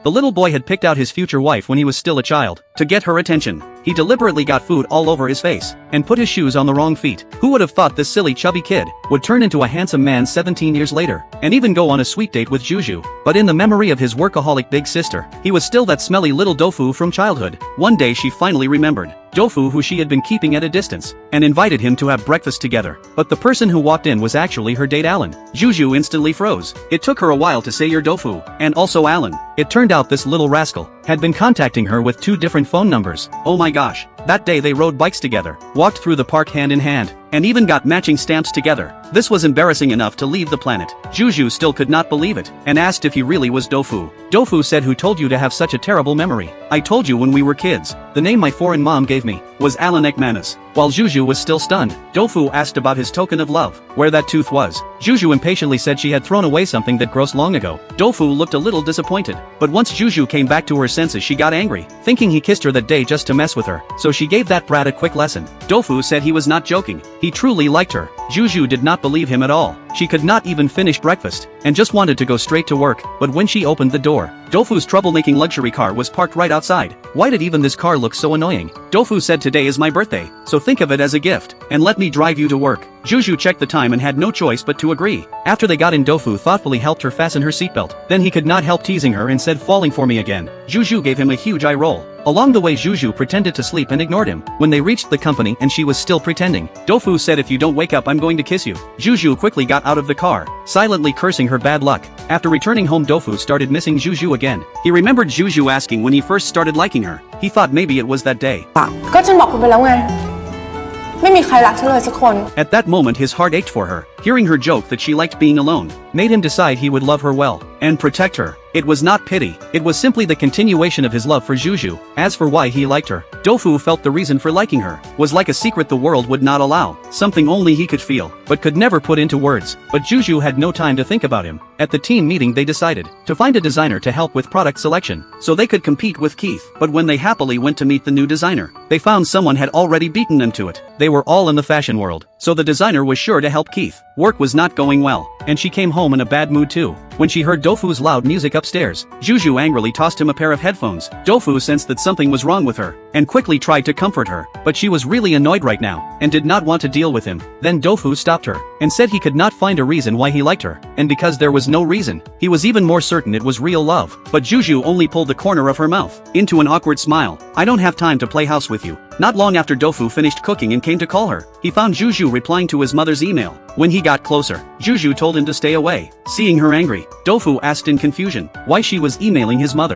The little boy had picked out his future wife when he was still a child, to get her attention. He deliberately got food all over his face, and put his shoes on the wrong feet. Who would have thought this silly chubby kid would turn into a handsome man 17 years later, and even go on a sweet date with Juju? But in the memory of his workaholic big sister, he was still that smelly little Dofu from childhood. One day she finally remembered Dofu, who she had been keeping at a distance, and invited him to have breakfast together. But the person who walked in was actually her date Alan. Juju instantly froze. It took her a while to say you're Dofu, and also Alan. It turned out this little rascal had been contacting her with 2 different phone numbers. Oh my gosh. That day they rode bikes together, walked through the park hand in hand, and even got matching stamps together. This was embarrassing enough to leave the planet. Juju still could not believe it, and asked if he really was Dofu. Dofu said, "Who told you to have such a terrible memory? I told you when we were kids. The name my foreign mom gave me was Alan Ekmanis." While Juju was still stunned, Dofu asked about his token of love, where that tooth was. Juju impatiently said she had thrown away something that gross long ago. Dofu looked a little disappointed, but once Juju came back to her senses she got angry, thinking he kissed her that day just to mess with her, so she gave that brat a quick lesson. Dofu said he was not joking, he truly liked her. Juju did not believe him at all. She could not even finish breakfast, and just wanted to go straight to work, but when she opened the door, Dofu's troublemaking luxury car was parked right outside. Why did even this car look so annoying? Dofu said, "Today is my birthday, so think of it as a gift, and let me drive you to work." Juju checked the time and had no choice but to agree. After they got in, Dofu thoughtfully helped her fasten her seatbelt. Then he could not help teasing her and said, "Falling for me again." Juju gave him a huge eye roll. Along the way Juju pretended to sleep and ignored him. When they reached the company and she was still pretending, Dofu said, "If you don't wake up I'm going to kiss you." Juju quickly got out of the car, silently cursing her bad luck. After returning home, Dofu started missing Juju again. He remembered Juju asking when he first started liking her. He thought maybe it was that day. ก็ฉันบอกคุณไปแล้วไงไม่มีใครรักฉันเลยสักคน At that moment his heart ached for her. Hearing her joke that she liked being alone made him decide he would love her well and protect her. It was not pity, it was simply the continuation of his love for Juju. As for why he liked her, Dofu felt the reason for liking her was like a secret the world would not allow, something only he could feel, but could never put into words. But Juju had no time to think about him. At the team meeting they decided to find a designer to help with product selection, so they could compete with Keith. But when they happily went to meet the new designer, they found someone had already beaten them to it. They were all in the fashion world, so the designer was sure to help Keith. Work was not going well, and she came home in a bad mood too. When she heard Dofu's loud music upstairs, Juju angrily tossed him a pair of headphones. Dofu sensed that something was wrong with her, and quickly tried to comfort her, but she was really annoyed right now, and did not want to deal with him. Then Dofu stopped her, and said he could not find a reason why he liked her, and because there was no reason, he was even more certain it was real love. But Juju only pulled the corner of her mouth into an awkward smile. "I don't have time to play house with you." Not long after Dofu finished cooking and came to call her, he found Juju replying to his mother's email. When he got closer, Juju told him to stay away. Seeing her angry, Dofu asked in confusion why she was emailing his mother.